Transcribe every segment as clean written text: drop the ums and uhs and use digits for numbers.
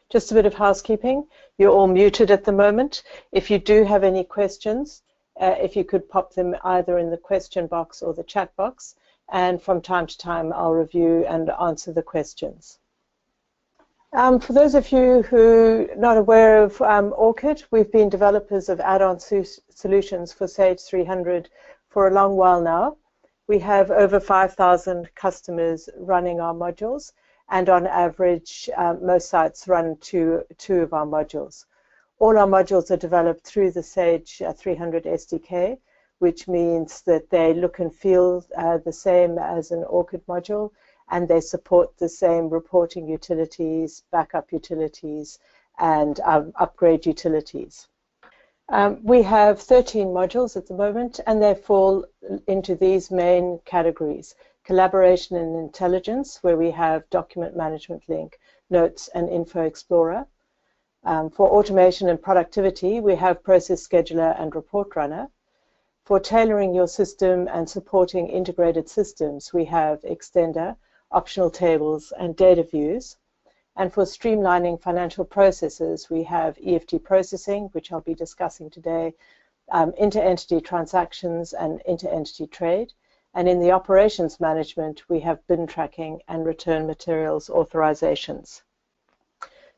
Just a bit of housekeeping. You're all muted at the moment. If you do have any questions, if you could pop them either in the question box or the chat box, and from time to time I'll review and answer the questions. For those of you who are not aware of Orchid, we've been developers of add-on solutions for Sage 300 for a long while now. We have over 5,000 customers running our modules, and on average, most sites run two of our modules. All our modules are developed through the Sage 300 SDK, which means that they look and feel the same as an Orchid module, and they support the same reporting utilities, backup utilities, and upgrade utilities. We have 13 modules at the moment, and they fall into these main categories: collaboration and intelligence, where we have document management link, notes, and info explorer. For automation and productivity, we have process scheduler and report runner. For tailoring your system and supporting integrated systems, we have extender, optional tables, and data views. And for streamlining financial processes, we have EFT processing, which I'll be discussing today, inter-entity transactions and inter-entity trade. And in the operations management, we have bin tracking and return materials authorizations.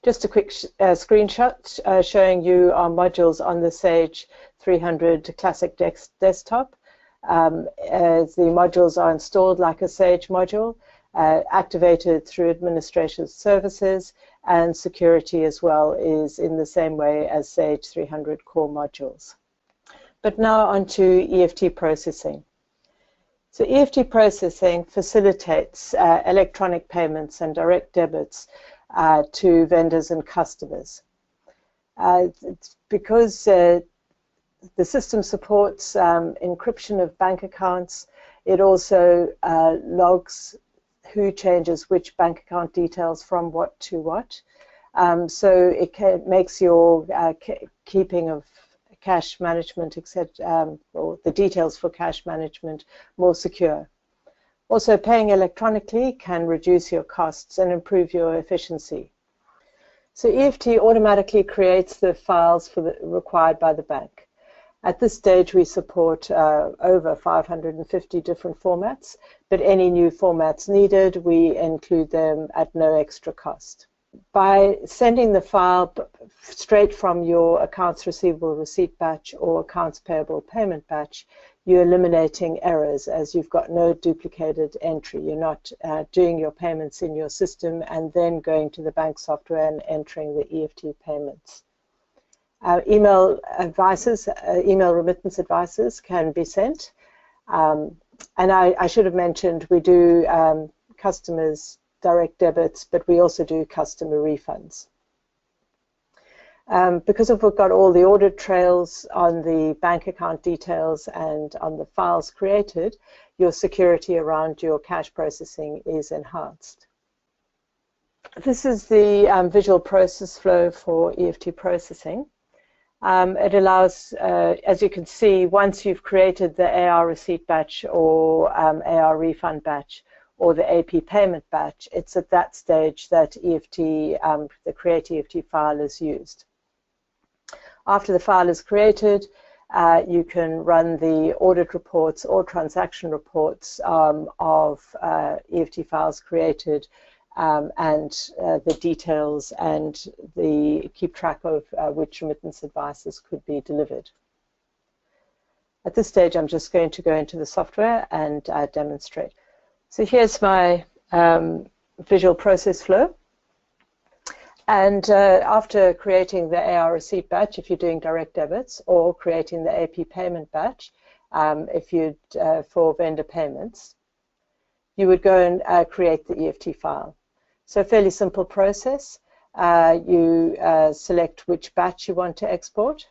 Just a quick screenshot showing you our modules on the Sage 300 Classic desktop. The modules are installed like a Sage module, activated through administration services, and security as well is in the same way as Sage 300 core modules. But now on to EFT processing. So EFT processing facilitates electronic payments and direct debits to vendors and customers. It's because the system supports encryption of bank accounts. It also logs who changes which bank account details from what to what. So it makes your keeping of cash management, or the details for cash management, more secure. Also, paying electronically can reduce your costs and improve your efficiency. So EFT automatically creates the files required by the bank. At this stage, we support over 550 different formats, but any new formats needed, we include them at no extra cost. By sending the file straight from your accounts receivable receipt batch or accounts payable payment batch, you're eliminating errors, as you've got no duplicated entry. You're not doing your payments in your system and then going to the bank software and entering the EFT payments. Email remittance advices can be sent. And I should have mentioned we do customers direct debits, but we also do customer refunds. Because we've got all the audit trails on the bank account details and on the files created, your security around your cash processing is enhanced. This is the visual process flow for EFT processing. It allows, as you can see, once you've created the AR receipt batch or AR refund batch or the AP payment batch, it's at that stage that EFT, the create EFT file is used. After the file is created, you can run the audit reports or transaction reports of EFT files created, and the details and keep track of which remittance advices could be delivered. At this stage, I'm just going to go into the software and demonstrate. So here's my visual process flow. And after creating the AR receipt batch, if you're doing direct debits, or creating the AP payment batch, if you'd for vendor payments, you would go and create the EFT file. So a fairly simple process. You select which batch you want to export.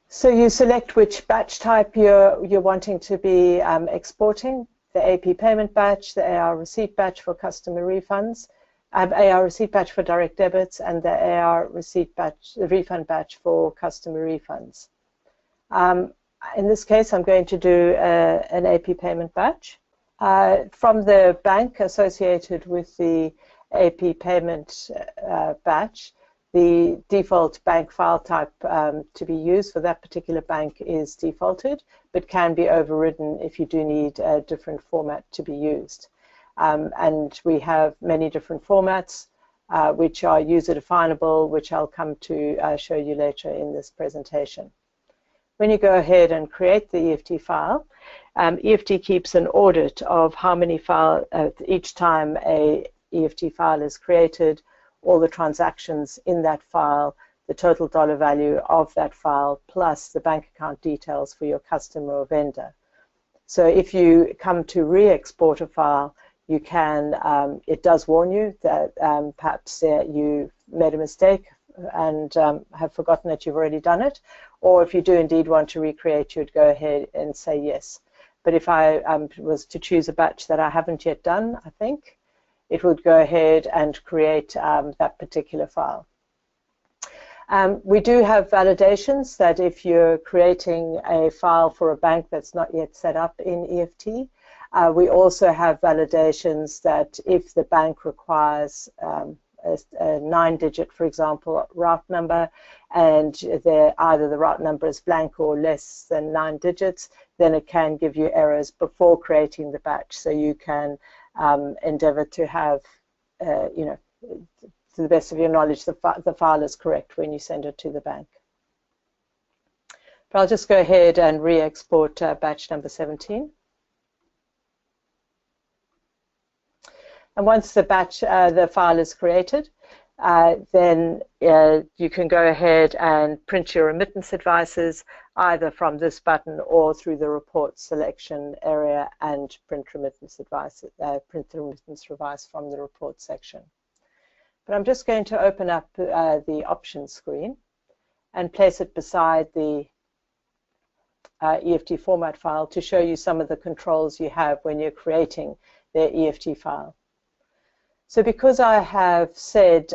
So you select which batch type you're wanting to be exporting: the AP payment batch, the AR receipt batch for customer refunds, AR receipt batch for direct debits, and the AR receipt batch, the refund batch for customer refunds. In this case, I'm going to do an AP payment batch. From the bank associated with the AP payment batch, the default bank file type to be used for that particular bank is defaulted, but can be overridden if you do need a different format to be used. And we have many different formats which are user definable, which I'll come to show you later in this presentation. When you go ahead and create the EFT file, EFT keeps an audit of how many files each time a EFT file is created, all the transactions in that file, the total dollar value of that file, plus the bank account details for your customer or vendor. So if you come to re-export a file, you can, it does warn you that perhaps you made a mistake and have forgotten that you've already done it, or if you do indeed want to recreate, you'd go ahead and say yes. But if I was to choose a batch that I haven't yet done, I think, it would go ahead and create that particular file. We do have validations that if you're creating a file for a bank that's not yet set up in EFT, we also have validations that if the bank requires a 9-digit, for example, route number, and either the route number is blank or less than 9 digits, then it can give you errors before creating the batch. So you can endeavor to have, you know, to the best of your knowledge, the file is correct when you send it to the bank. But I'll just go ahead and re-export batch number 17. And once the batch, the file is created, then you can go ahead and print your remittance advices either from this button or through the report selection area and print remittance advice, print the remittance advice from the report section. But I'm just going to open up the options screen and place it beside the EFT format file to show you some of the controls you have when you're creating the EFT file. So because I have said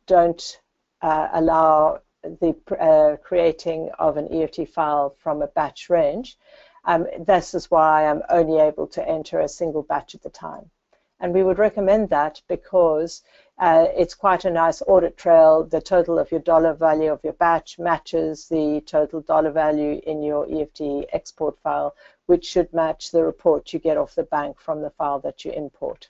don't allow the creating of an EFT file from a batch range, this is why I'm only able to enter a single batch at a time. And we would recommend that because it's quite a nice audit trail. The total of your dollar value of your batch matches the total dollar value in your EFT export file, which should match the report you get off the bank from the file that you import.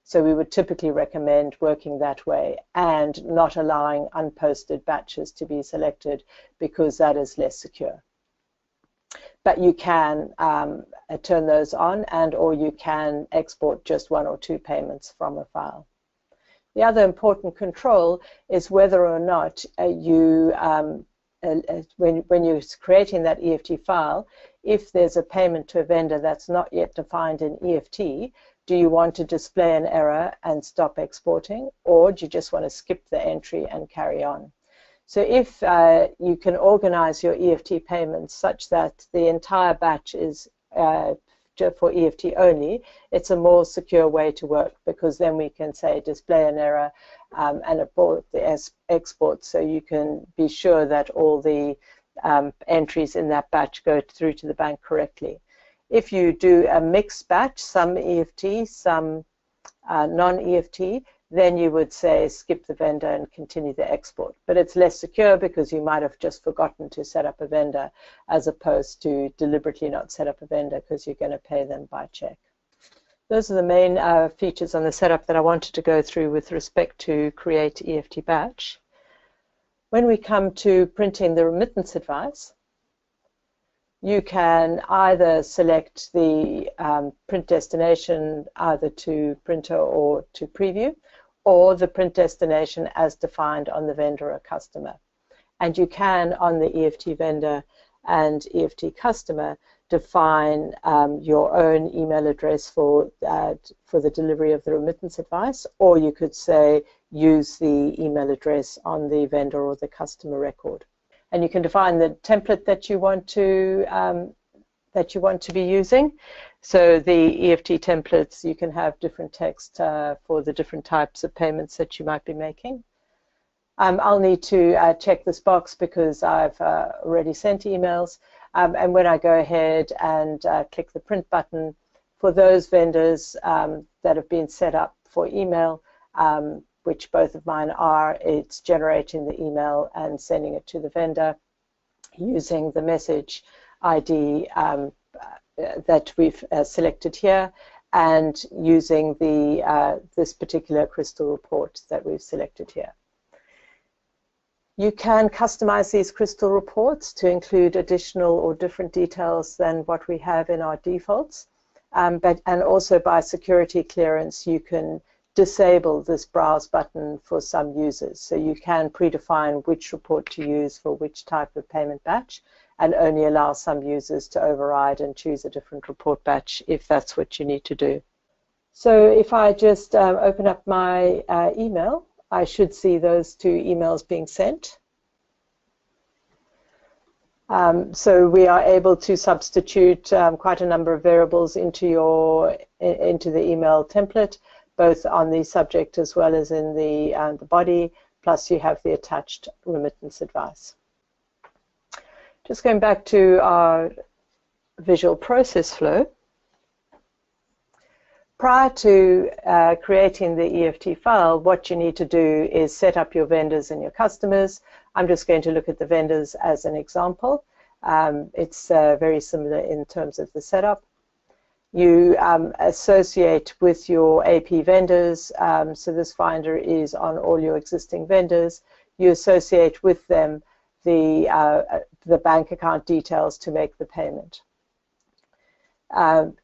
So we would typically recommend working that way and not allowing unposted batches to be selected because that is less secure. But you can turn those on, and or you can export just 1 or 2 payments from a file. The other important control is whether or not you, when you're creating that EFT file, if there's a payment to a vendor that's not yet defined in EFT, do you want to display an error and stop exporting, or do you just want to skip the entry and carry on? So if you can organize your EFT payments such that the entire batch is for EFT only, it's a more secure way to work, because then we can say display an error and abort the export, so you can be sure that all the entries in that batch go through to the bank correctly. If you do a mixed batch, some EFT, some non-EFT, then you would say skip the vendor and continue the export. But it's less secure because you might have just forgotten to set up a vendor, as opposed to deliberately not set up a vendor because you're going to pay them by check. Those are the main features on the setup that I wanted to go through with respect to create EFT batch. When we come to printing the remittance advice, you can either select the print destination either to printer or to preview, or the print destination as defined on the vendor or customer. And you can, on the EFT vendor and EFT customer, define your own email address for the delivery of the remittance advice, or you could say use the email address on the vendor or the customer record. And you can define the template that you want to be using. So the EFT templates, you can have different text for the different types of payments that you might be making. I'll need to check this box because I've already sent emails. And when I go ahead and click the print button, for those vendors that have been set up for email, which both of mine are. It's generating the email and sending it to the vendor using the message ID that we've selected here, and using the this particular crystal report that we've selected here. You can customize these crystal reports to include additional or different details than what we have in our defaults, and also by security clearance you can disable this browse button for some users. So you can predefine which report to use for which type of payment batch, and only allow some users to override and choose a different report batch if that's what you need to do. So if I just open up my email, I should see those two emails being sent. So we are able to substitute quite a number of variables into the email template, both on the subject as well as in the body, plus you have the attached remittance advice. Just going back to our visual process flow. Prior to creating the EFT file, what you need to do is set up your vendors and your customers. I'm just going to look at the vendors as an example. It's very similar in terms of the setup. You associate with your AP vendors, so this finder is on all your existing vendors. You associate with them the bank account details to make the payment.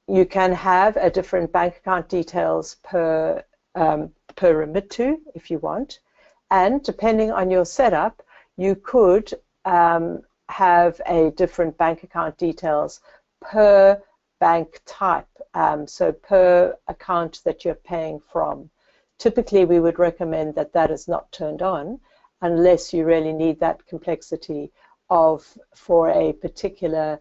You can have a different bank account details per remit to if you want, and depending on your setup, you could have a different bank account details per bank type, so per account that you're paying from. Typically, we would recommend that that is not turned on unless you really need that complexity of, for a particular,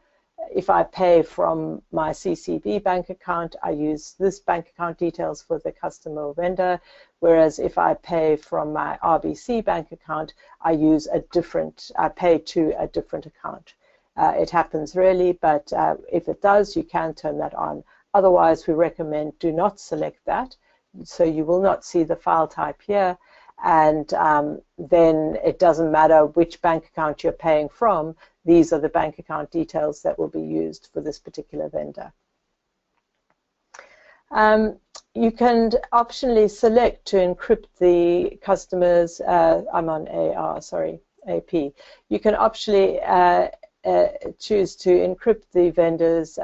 if I pay from my CCB bank account, I use this bank account details for the customer or vendor, whereas if I pay from my RBC bank account, I pay to a different account. It happens rarely, but if it does, you can turn that on. Otherwise, we recommend do not select that, so you will not see the file type here, and then it doesn't matter which bank account you're paying from. These are the bank account details that will be used for this particular vendor. You can optionally select to encrypt the customers. I'm on AR, sorry, AP. You can optionally choose to encrypt the vendor's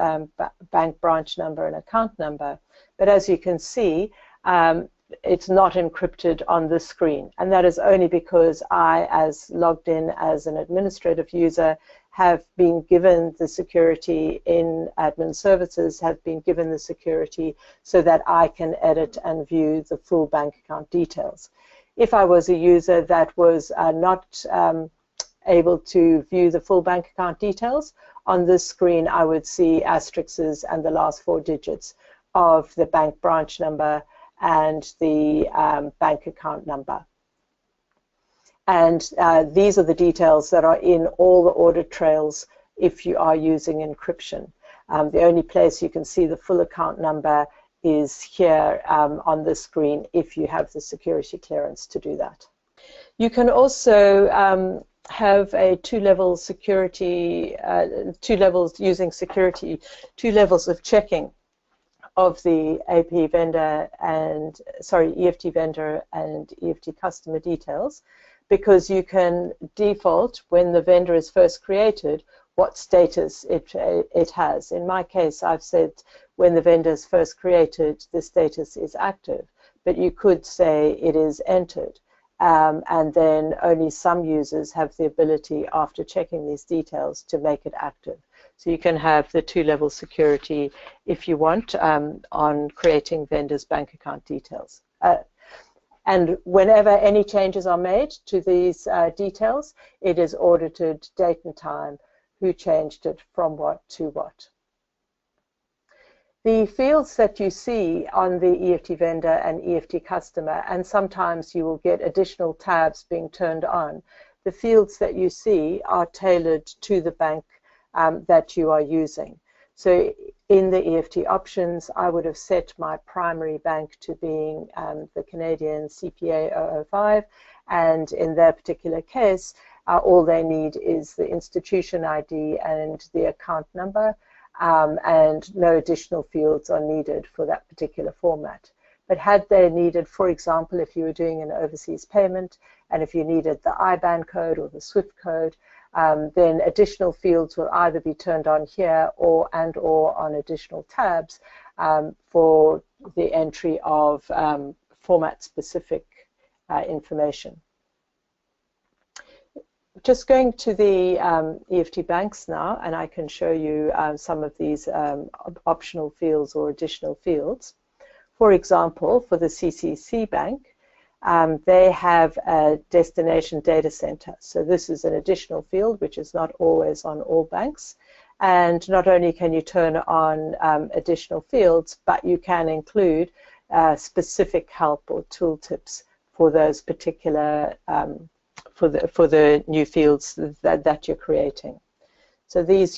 bank branch number and account number. But as you can see, it's not encrypted on this screen, and that is only because I, as logged in as an administrative user, have been given the security in admin services, have been given the security so that I can edit and view the full bank account details. If I was a user that was not able to view the full bank account details, on this screen I would see asterisks and the last 4 digits of the bank branch number and the bank account number. And these are the details that are in all the audit trails if you are using encryption. The only place you can see the full account number is here on the screen if you have the security clearance to do that. You can also have a two-level security, using security, 2 levels of checking of the AP vendor and, EFT vendor and EFT customer details, because you can default when the vendor is first created what status it has. In my case, I've said when the vendor is first created, the status is active, but you could say it is entered. And then only some users have the ability, after checking these details, to make it active. So you can have the 2-level security if you want on creating vendors' bank account details. And whenever any changes are made to these details, it is audited, date and time, who changed it from what to what. The fields that you see on the EFT vendor and EFT customer, and sometimes you will get additional tabs being turned on, the fields that you see are tailored to the bank that you are using. So in the EFT options, I would have set my primary bank to being the Canadian CPA 005, and in their particular case, all they need is the institution ID and the account number, and no additional fields are needed for that particular format. But had they needed, for example, if you were doing an overseas payment, and if you needed the IBAN code or the SWIFT code, then additional fields will either be turned on here or on additional tabs for the entry of format-specific information. Just going to the EFT Banks now, and I can show you some of these optional fields or additional fields. For example, for the CCC Bank, they have a destination data center. So this is an additional field which is not always on all banks. And not only can you turn on additional fields, but you can include specific help or tooltips for those particular for the new fields that you're creating. So these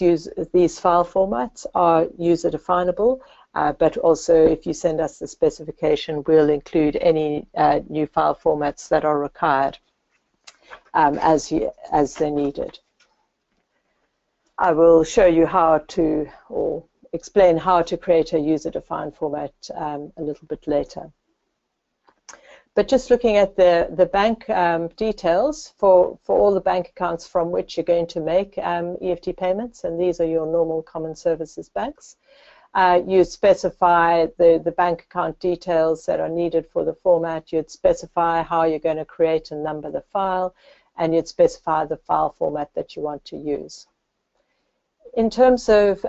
file formats are user definable, but also if you send us the specification, we'll include any new file formats that are required as they're needed. I will show you how to, or explain how to create a user-defined format a little bit later. But just looking at the bank details for all the bank accounts from which you're going to make EFT payments, and these are your normal common services banks. You specify the bank account details that are needed for the format. You'd specify how you're going to create and number the file, and you'd specify the file format that you want to use. In terms of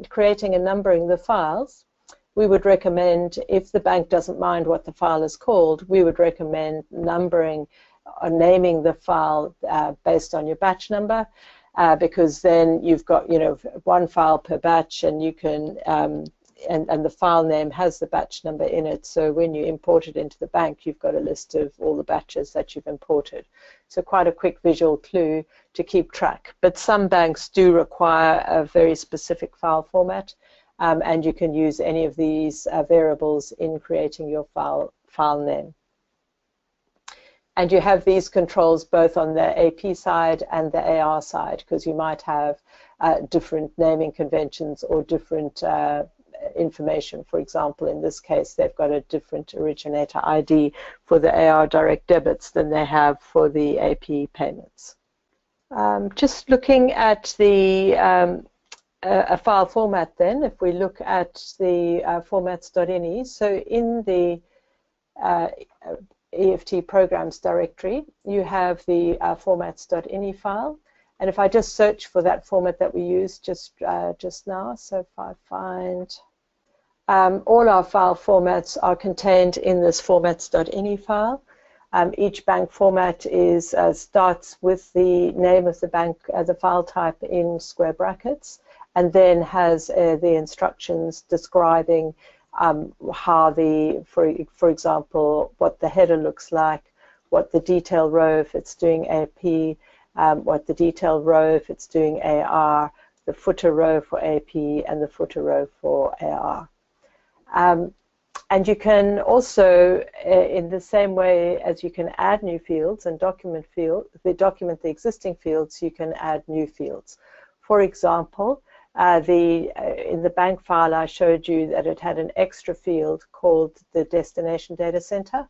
creating and numbering the files, we would recommend, if the bank doesn't mind what the file is called, we would recommend numbering or naming the file based on your batch number, because then you've got, you know, one file per batch, and you can and the file name has the batch number in it. So when you import it into the bank, you've got a list of all the batches that you've imported. So quite a quick visual clue to keep track. But some banks do require a very specific file format. And you can use any of these variables in creating your file name. And you have these controls both on the AP side and the AR side, because you might have different naming conventions or different information. For example, in this case, they've got a different originator ID for the AR direct debits than they have for the AP payments. Just looking at the a file format then, if we look at the Formats.ini, so in the EFT programs directory, you have the Formats.ini file, and if I just search for that format that we used just now, so if I find all our file formats are contained in this Formats.ini file. Each bank format is starts with the name of the bank, the file type in square brackets, and then has the instructions describing how for example, what the header looks like, what the detail row if it's doing AP, what the detail row if it's doing AR, the footer row for AP, and the footer row for AR. And you can also, in the same way as you can add new fields and document the existing fields, you can add new fields. For example, in the bank file, I showed you that it had an extra field called the destination data center,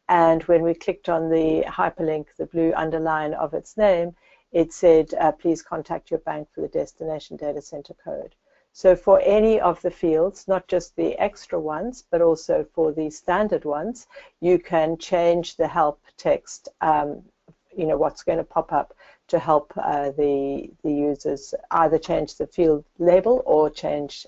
and when we clicked on the hyperlink, the blue underline of its name, it said, please contact your bank for the destination data center code. So for any of the fields, not just the extra ones, but also for the standard ones, you can change the help text, you know, what's going to pop up to help the users either change the field label or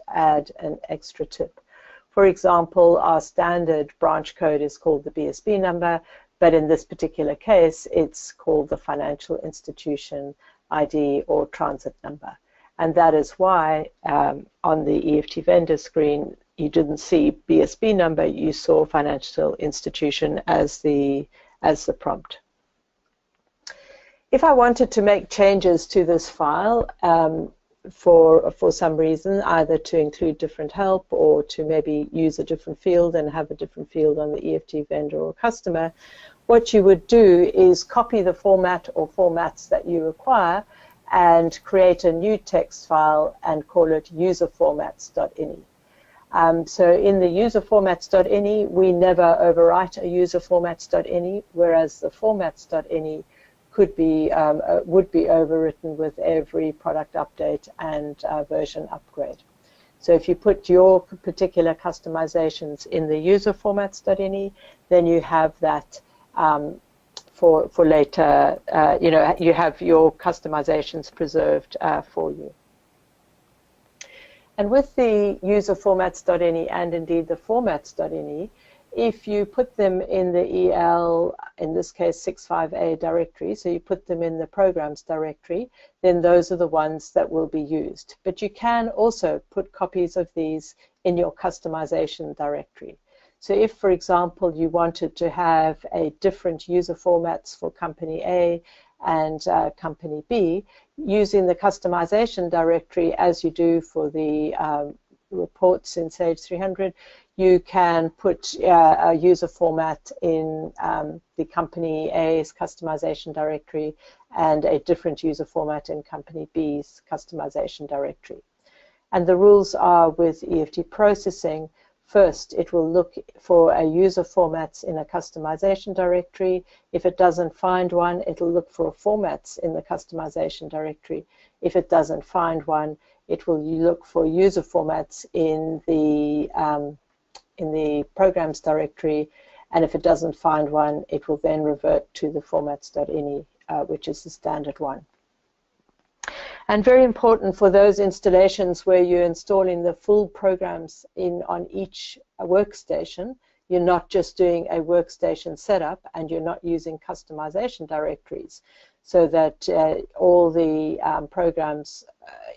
add an extra tip. For example, our standard branch code is called the BSB number, but in this particular case, it's called the financial institution ID or transit number. And that is why on the EFT vendor screen, you didn't see BSB number, you saw financial institution as the prompt. If I wanted to make changes to this file, for some reason, either to include different help or to maybe use a different field and have a different field on the EFT vendor or customer, what you would do is copy the format or formats that you require and create a new text file and call it Userformats.ini. So in the Userformats.ini, we never overwrite a Userformats.ini, whereas the Formats.ini would be overwritten with every product update and version upgrade. So if you put your particular customizations in the Userformats.ini, then you have that for later. You have your customizations preserved for you. And with the Userformats.ini and indeed the Formats.ini, if you put them in the EL, in this case 65A directory, so you put them in the programs directory, then those are the ones that will be used. But you can also put copies of these in your customization directory. So if, for example, you wanted to have a different user formats for company A and company B, using the customization directory as you do for the reports in Sage 300, you can put a user format in the company A's customization directory and a different user format in company B's customization directory. And the rules are with EFT processing. First, it will look for a user formats in a customization directory. If it doesn't find one, it'll look for formats in the customization directory. If it doesn't find one, it will look for user formats in the programs directory. And if it doesn't find one, it will then revert to the formats.ini, which is the standard one. And very important for those installations where you're installing the full programs on each workstation, you're not just doing a workstation setup and you're not using customization directories, so that all the programs,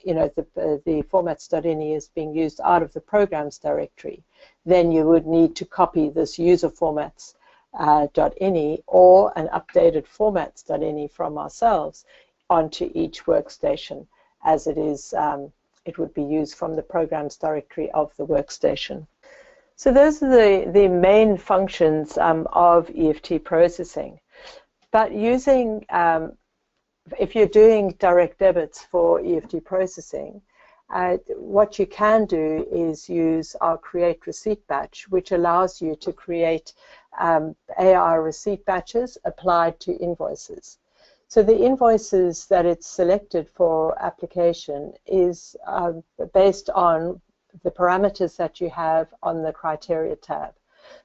the formats.ini is being used out of the programs directory. Then you would need to copy this user formats.ini or an updated formats.ini from ourselves onto each workstation, as it is, it would be used from the programs directory of the workstation. So those are the main functions of EFT processing. But using, if you're doing direct debits for EFT processing, what you can do is use our create receipt batch, which allows you to create AR receipt batches applied to invoices. So the invoices that it's selected for application is based on the parameters that you have on the criteria tab.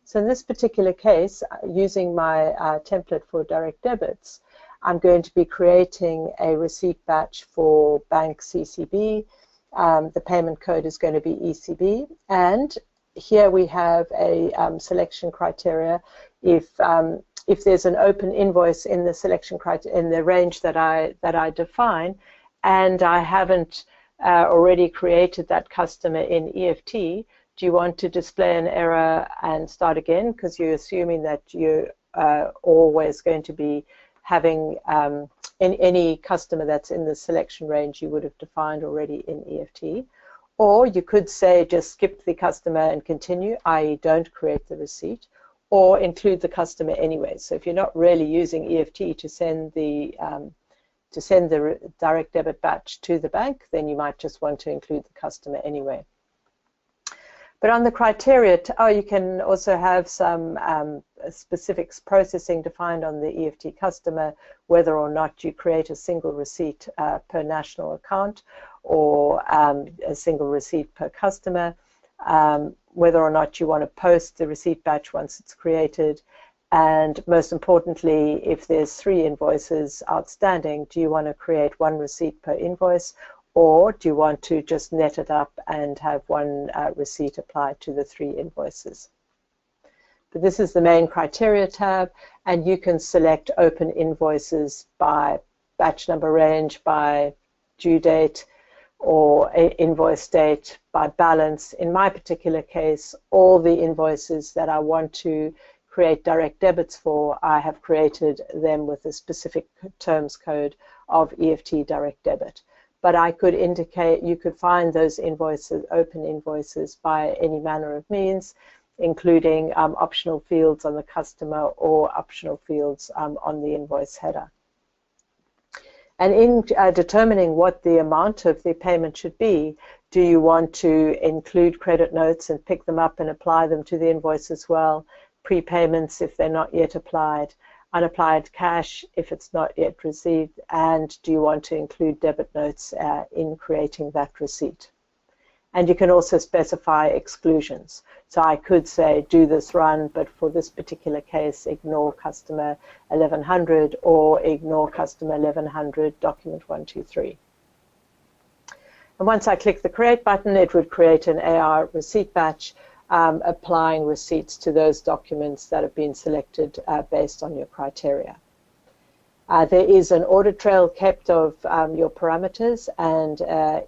So in this particular case, using my template for direct debits, I'm going to be creating a receipt batch for bank CCB. The payment code is going to be ECB, and here we have a selection criteria. If there's an open invoice in the selection criteria, in the range that I define, and I haven't already created that customer in EFT, do you want to display an error and start again? Because you're assuming that you're always going to be having any customer that's in the selection range you would have defined already in EFT. Or you could say just skip the customer and continue, i.e. don't create the receipt, or include the customer anyway. So if you're not really using EFT to send the direct debit batch to the bank, then you might just want to include the customer anyway. But on the criteria, you can also have some specifics processing defined on the EFT customer, whether or not you create a single receipt per national account or a single receipt per customer, whether or not you want to post the receipt batch once it's created, and most importantly, if there's 3 invoices outstanding, do you want to create 1 receipt per invoice, or do you want to just net it up and have 1 receipt applied to the 3 invoices? But this is the main criteria tab, and you can select open invoices by batch number range, by due date, or invoice date, by balance. In my particular case, all the invoices that I want to create direct debits for, I have created them with a specific terms code of EFT direct debit. but I could indicate, you could find those invoices, open invoices, by any manner of means, including optional fields on the customer or optional fields on the invoice header. And in determining what the amount of the payment should be, do you want to include credit notes and pick them up and apply them to the invoice as well, prepayments if they're not yet applied, unapplied cash if it's not yet received, and do you want to include debit notes in creating that receipt? And you can also specify exclusions. So I could say, do this run, but for this particular case, ignore customer 1100 or ignore customer 1100, document 123. And once I click the Create button, it would create an AR receipt batch, applying receipts to those documents that have been selected based on your criteria. There is an audit trail kept of your parameters and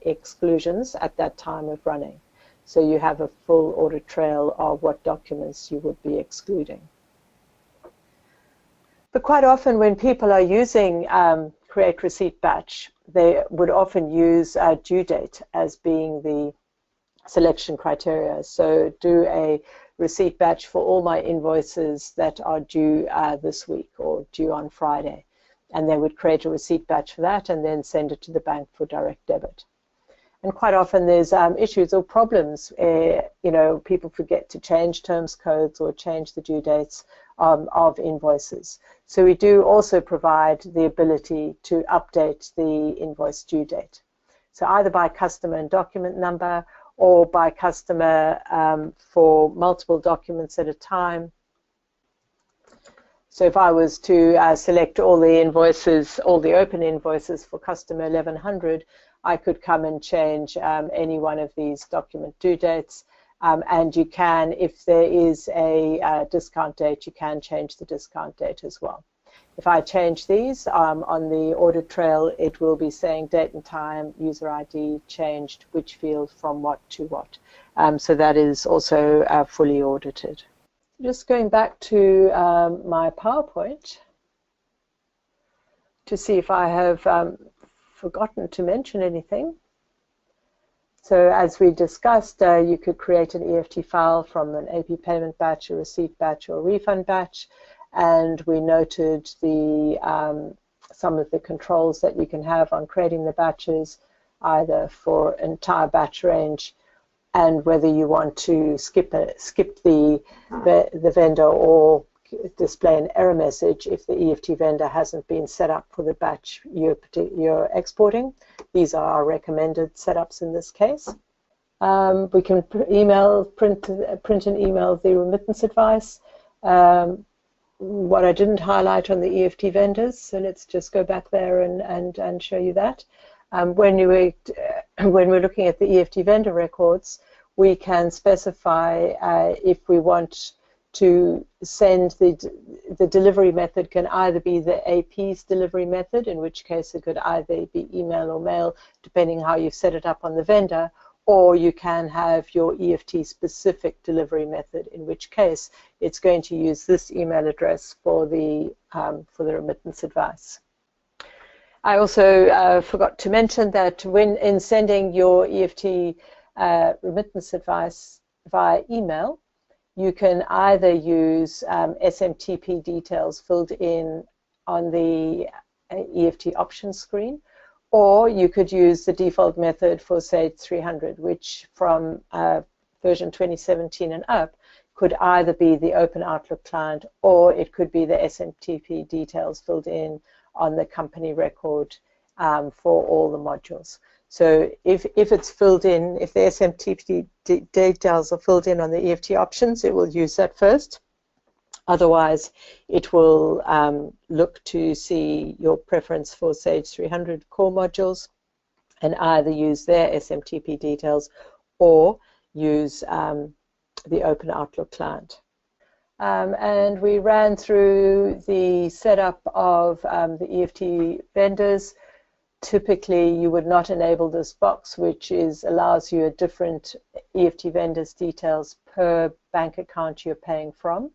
exclusions at that time of running. So you have a full audit trail of what documents you would be excluding. But quite often when people are using Create Receipt Batch, they would often use due date as being the selection criteria. So do a receipt batch for all my invoices that are due this week or due on Friday. And they would create a receipt batch for that and then send it to the bank for direct debit. And quite often there's issues or problems. People forget to change terms codes or change the due dates of invoices. So we do also provide the ability to update the invoice due date. So either by customer and document number or by customer for multiple documents at a time. So if I was to select all the invoices, all the open invoices for customer 1100, I could come and change any one of these document due dates. And you can, if there is a discount date, you can change the discount date as well. If I change these on the audit trail, it will be saying date and time, user ID, changed, which field from what to what. So that is also fully audited. Just going back to my PowerPoint to see if I have forgotten to mention anything. So as we discussed, you could create an EFT file from an AP payment batch, a receipt batch, or a refund batch, and we noted the some of the controls that you can have on creating the batches, either for entire batch range, and whether you want to skip the vendor or display an error message if the EFT vendor hasn't been set up for the batch you're exporting. These are our recommended setups in this case. We can print and email the remittance advice. What I didn't highlight on the EFT vendors, so let's just go back there and show you that. When we're looking at the EFT vendor records, we can specify if we want to send the delivery method can either be the AP's delivery method, in which case it could either be email or mail, depending how you've set it up on the vendor, or you can have your EFT specific delivery method, in which case it's going to use this email address for the remittance advice. I also forgot to mention that when in sending your EFT remittance advice via email, you can either use SMTP details filled in on the EFT options screen, or you could use the default method for Sage 300, which from version 2017 and up could either be the Open Outlook client or it could be the SMTP details filled in on the company record for all the modules. So if it's filled in, if the SMTP details are filled in on the EFT options, it will use that first. Otherwise, it will look to see your preference for Sage 300 core modules and either use their SMTP details or use the Open Outlook client. And we ran through the setup of the EFT vendors. Typically, you would not enable this box, which allows you a different EFT vendors details per bank account you're paying from.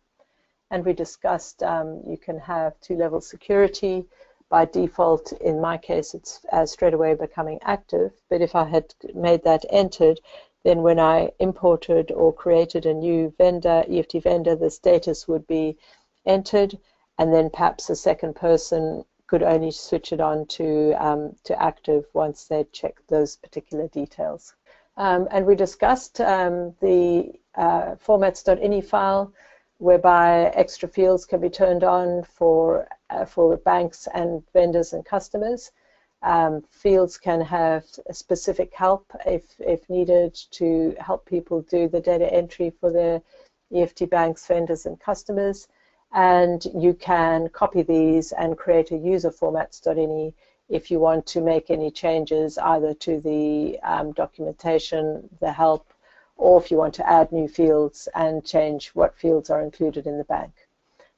And we discussed you can have two-level security by default, in my case, it's straight away becoming active. But if I had made that entered, then when I imported or created a new vendor, EFT vendor, the status would be entered, and then perhaps a second person could only switch it on to active once they'd checked those particular details. And we discussed the Formats.ini file, whereby extra fields can be turned on for banks and vendors and customers. Fields can have specific help if needed to help people do the data entry for their EFT Banks, vendors and customers. And you can copy these and create a Userformats.ini if you want to make any changes either to the documentation, the help, or if you want to add new fields and change what fields are included in the bank.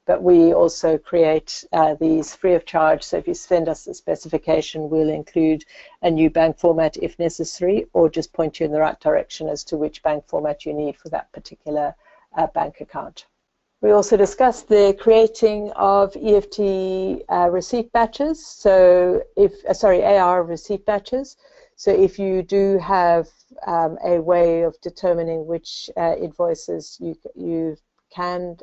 But we also create these free of charge, so if you send us the specification, we'll include a new bank format if necessary, or just point you in the right direction as to which bank format you need for that particular bank account. We also discussed the creating of EFT receipt batches, so AR receipt batches. So if you do have a way of determining which invoices you can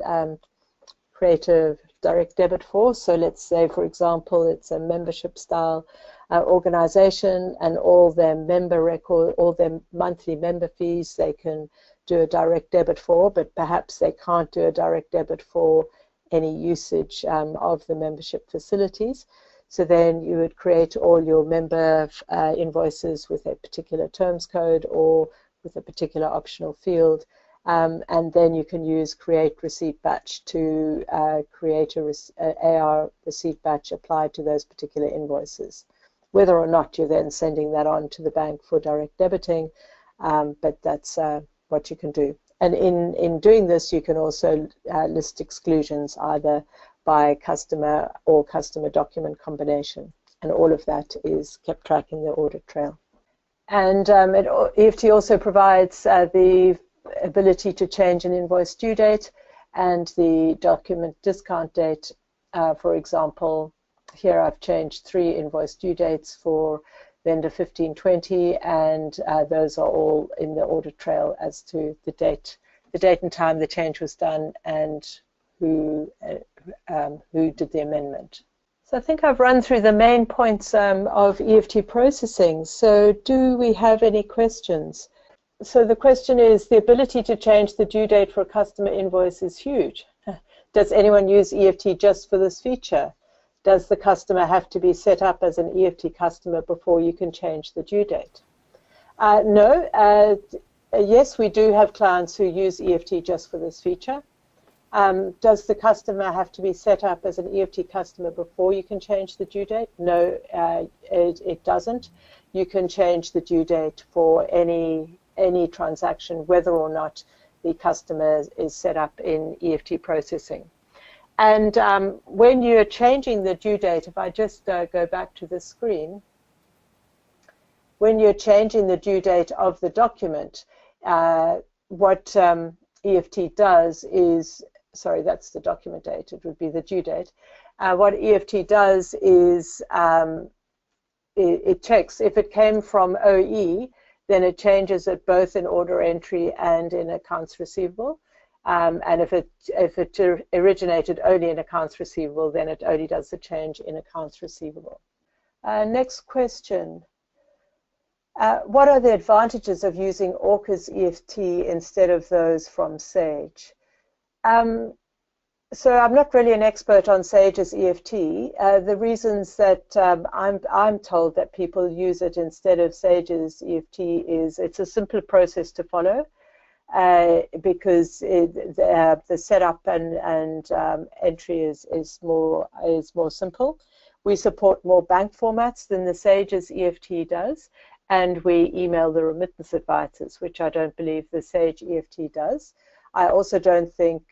create a direct debit for, so let's say, for example, it's a membership style organization, and all their member record, all their monthly member fees, they can do a direct debit for, but perhaps they can't do a direct debit for any usage of the membership facilities. So then you would create all your member invoices with a particular terms code or with a particular optional field, and then you can use create receipt batch to create a AR receipt batch applied to those particular invoices. Whether or not you're then sending that on to the bank for direct debiting, but that's what you can do. And in doing this, you can also list exclusions either by customer or customer document combination, and all of that is kept track in the audit trail. And EFT also provides the ability to change an invoice due date and the document discount date. For example, here I've changed 3 invoice due dates for vendor 1520, and those are all in the audit trail as to the date and time the change was done and who did the amendment. So I think I've run through the main points of EFT processing. So do we have any questions? So the question is, the ability to change the due date for a customer invoice is huge. Does anyone use EFT just for this feature? Does the customer have to be set up as an EFT customer before you can change the due date? No. Yes, we do have clients who use EFT just for this feature. Does the customer have to be set up as an EFT customer before you can change the due date? No, it doesn't. You can change the due date for any transaction, whether or not the customer is set up in EFT processing. And when you're changing the due date, if I just go back to the screen, when you're changing the due date of the document, what EFT does is, sorry, that's the document date, it would be the due date. What EFT does is it checks if it came from OE, then it changes it both in order entry and in accounts receivable. And if it originated only in accounts receivable, then it only does the change in accounts receivable. Next question. What are the advantages of using Orchid's EFT instead of those from Sage? So I'm not really an expert on Sage's EFT. The reasons that I'm told that people use it instead of Sage's EFT is it's a simpler process to follow. Because the setup and entry is more simple. We support more bank formats than the Sage's EFT does, and we email the remittance advisors, which I don't believe the Sage EFT does. I also don't think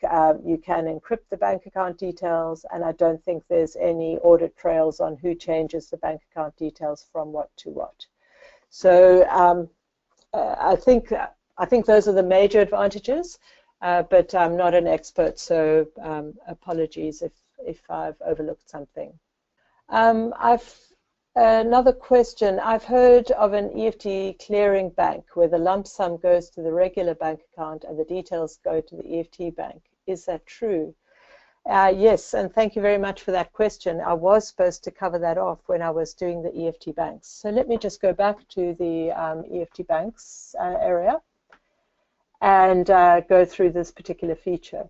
you can encrypt the bank account details, and I don't think there's any audit trails on who changes the bank account details from what to what. So I think those are the major advantages, but I'm not an expert, so apologies if I've overlooked something. Another question. I've heard of an EFT clearing bank where the lump sum goes to the regular bank account and the details go to the EFT bank. Is that true? Yes, and thank you very much for that question. I was supposed to cover that off when I was doing the EFT Banks. So let me just go back to the EFT Banks area and go through this particular feature.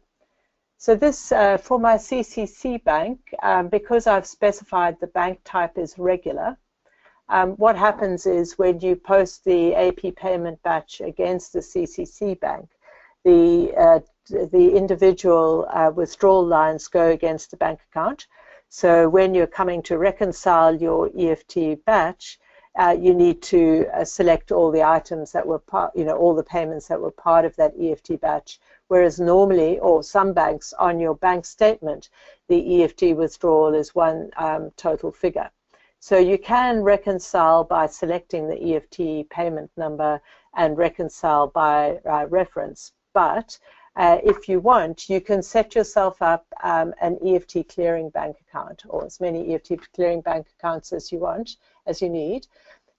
So this, for my CCC bank, because I've specified the bank type is regular, what happens is when you post the AP payment batch against the CCC bank, the individual withdrawal lines go against the bank account. So when you're coming to reconcile your EFT batch, you need to select all the items that were part, all the payments that were part of that EFT batch. Whereas normally, or some banks, on your bank statement, the EFT withdrawal is one total figure. So you can reconcile by selecting the EFT payment number and reconcile by reference. But if you want, you can set yourself up an EFT clearing bank account, or as many EFT clearing bank accounts as you want, as you need.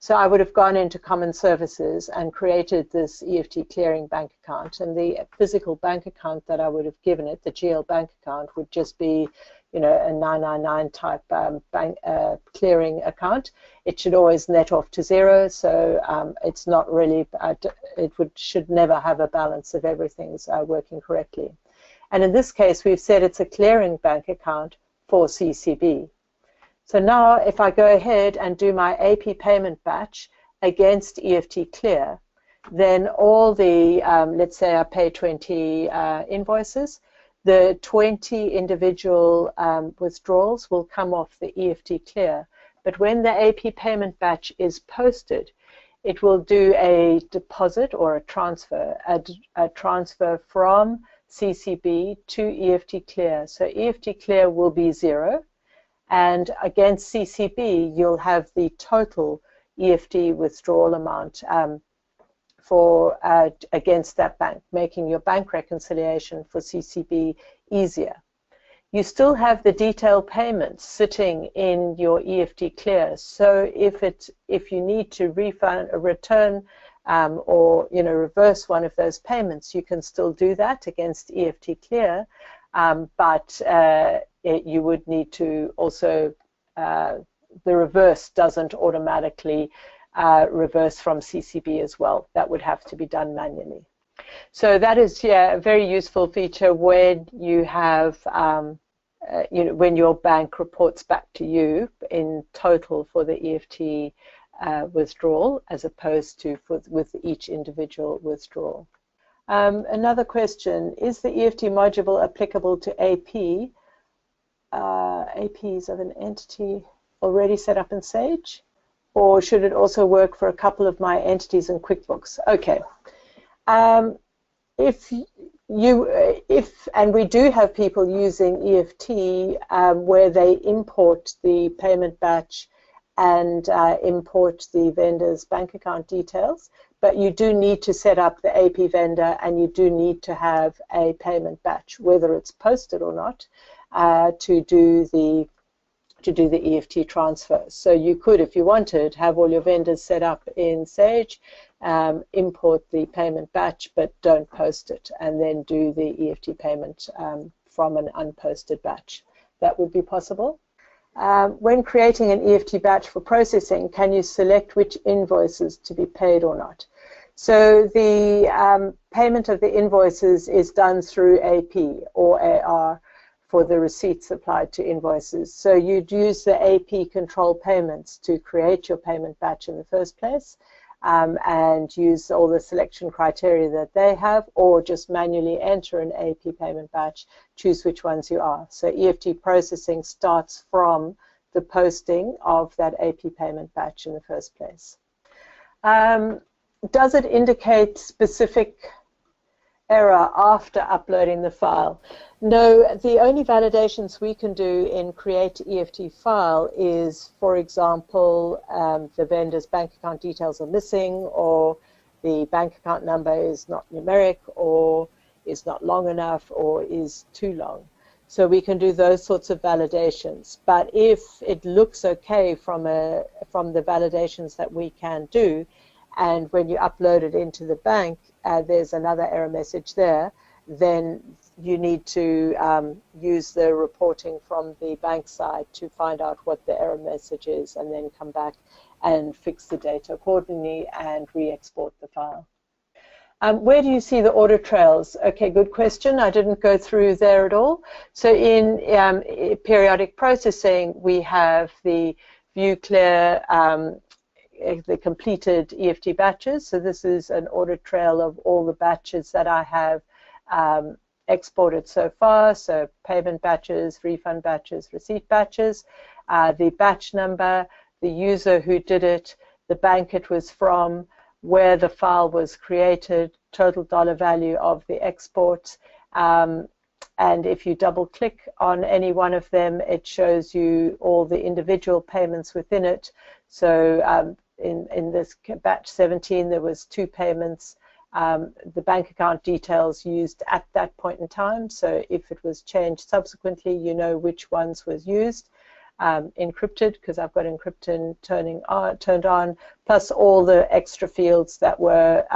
So I would have gone into Common Services and created this EFT clearing bank account, and the physical bank account that I would have given it, the GL bank account, would just be, a 999 type bank clearing account. It should always net off to zero, so it's not really, should never have a balance if everything's working correctly. And in this case, we've said it's a clearing bank account for CCB. So now if I go ahead and do my AP payment batch against EFT Clear, then all the, let's say I pay 20 invoices, the 20 individual withdrawals will come off the EFT Clear. But when the AP payment batch is posted, it will do a deposit or a transfer from CCB to EFT Clear. So EFT Clear will be zero. And against CCB, you'll have the total EFT withdrawal amount against that bank, making your bank reconciliation for CCB easier. You still have the detailed payments sitting in your EFT Clear. So if you need to return or reverse one of those payments, you can still do that against EFT Clear, but you would need to also, the reverse doesn't automatically reverse from CCB as well. That would have to be done manually. So that is, a very useful feature when you have, when your bank reports back to you in total for the EFT withdrawal, as opposed to with each individual withdrawal. Another question, is the EFT module applicable to AP? APs of an entity already set up in Sage, or should it also work for a couple of my entities in QuickBooks? Okay. And we do have people using EFT where they import the payment batch and import the vendor's bank account details, but you do need to set up the AP vendor and you do need to have a payment batch, whether it's posted or not, to do the EFT transfer. So you could, if you wanted, have all your vendors set up in Sage, import the payment batch, but don't post it, and then do the EFT payment from an unposted batch. That would be possible. When creating an EFT batch for processing, can you select which invoices to be paid or not? So the payment of the invoices is done through AP or AR for the receipts applied to invoices. So you'd use the AP control payments to create your payment batch in the first place, and use all the selection criteria that they have, or just manually enter an AP payment batch, choose which ones you are. So EFT processing starts from the posting of that AP payment batch in the first place. Does it indicate specific error after uploading the file? No, the only validations we can do in Create EFT File is, for example, the vendor's bank account details are missing, or the bank account number is not numeric, or is not long enough, or is too long. So we can do those sorts of validations. But if it looks okay from the validations that we can do, and when you upload it into the bank, there's another error message there, then you need to use the reporting from the bank side to find out what the error message is, and then come back and fix the data accordingly and re-export the file. Where do you see the audit trails? Okay, good question. I didn't go through there at all. So in periodic processing, we have the view clear, the completed EFT batches. So this is an audit trail of all the batches that I have exported so far. So payment batches, refund batches, receipt batches, the batch number, the user who did it, the bank it was from, where the file was created, total dollar value of the export, and if you double click on any one of them, it shows you all the individual payments within it. So in this batch 17 there was 2 payments, the bank account details used at that point in time, so if it was changed subsequently, you know which ones was used. Encrypted, because I've got encryption turned on, plus all the extra fields that were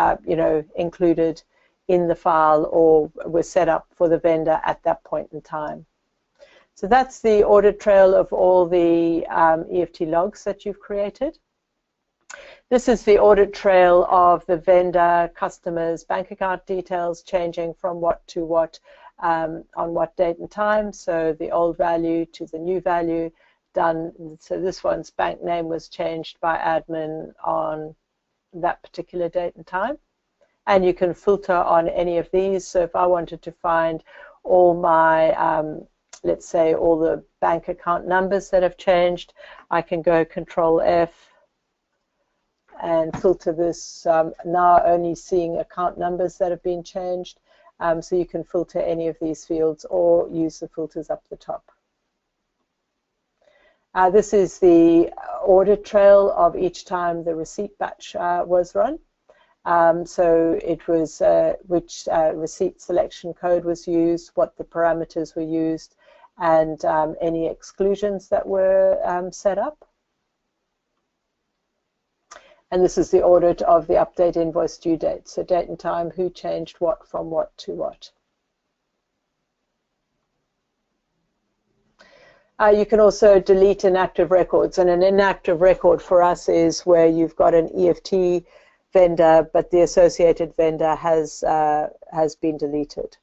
included in the file or were set up for the vendor at that point in time. So that's the audit trail of all the EFT logs that you've created. This is the audit trail of the vendor, customers, bank account details changing from what to what on what date and time. So the old value to the new value done. So this one's bank name was changed by admin on that particular date and time. And you can filter on any of these. So if I wanted to find all my, let's say, all the bank account numbers that have changed, I can go Control F and filter this, now only seeing account numbers that have been changed. So you can filter any of these fields or use the filters up the top. This is the audit trail of each time the receipt batch was run. So it was which receipt selection code was used, what the parameters were used, and any exclusions that were set up. And this is the audit of the update invoice due date, so date and time, who changed what from what to what. You can also delete inactive records, and an inactive record for us is where you've got an EFT vendor, but the associated vendor has been deleted.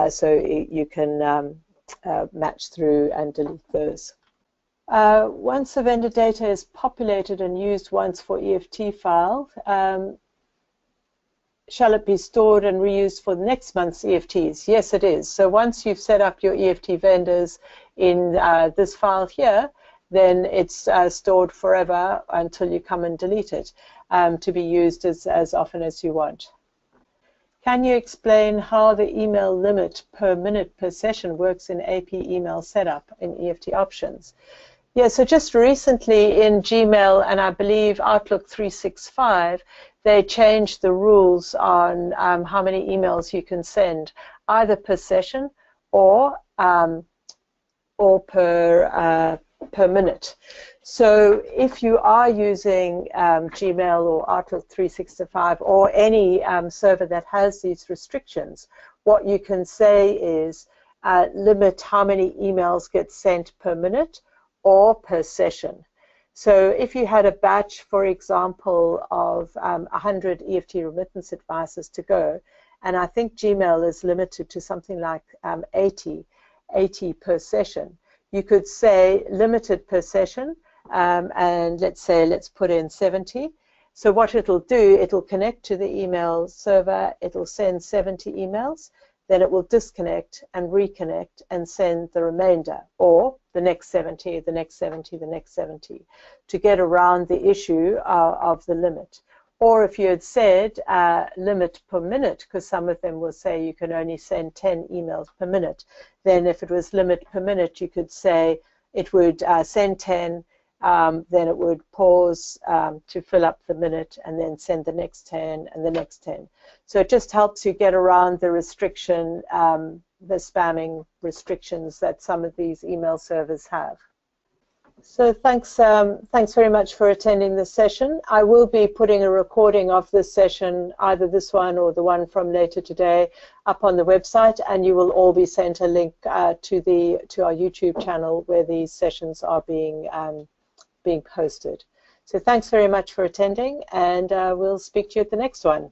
So you can match through and delete those. Once the vendor data is populated and used once for EFT file, shall it be stored and reused for next month's EFTs? Yes, it is. So once you've set up your EFT vendors in this file here, then it's stored forever until you come and delete it, to be used as often as you want. Can you explain how the email limit per minute per session works in AP email setup in EFT options? Yeah, so just recently in Gmail and I believe Outlook 365, they changed the rules on how many emails you can send, either per session or per minute. So if you are using Gmail or Outlook 365 or any server that has these restrictions, what you can say is limit how many emails get sent per minute or per session. So if you had a batch, for example, of 100 EFT remittance advices to go, and I think Gmail is limited to something like 80 per session, you could say limited per session, and let's put in 70. So what it'll do, it'll connect to the email server, it'll send 70 emails, then it will disconnect and reconnect and send the remainder, or the next 70, the next 70, the next 70, to get around the issue of the limit. Or if you had said limit per minute, because some of them will say you can only send 10 emails per minute, then if it was limit per minute, you could say it would send 10, then it would pause to fill up the minute and then send the next 10 and the next 10. So it just helps you get around the restriction spamming restrictions that some of these email servers have. So thanks very much for attending this session. I will be putting a recording of this session, either this one or the one from later today, up on the website, and you will all be sent a link to our YouTube channel where these sessions are being posted. So thanks very much for attending, and we'll speak to you at the next one.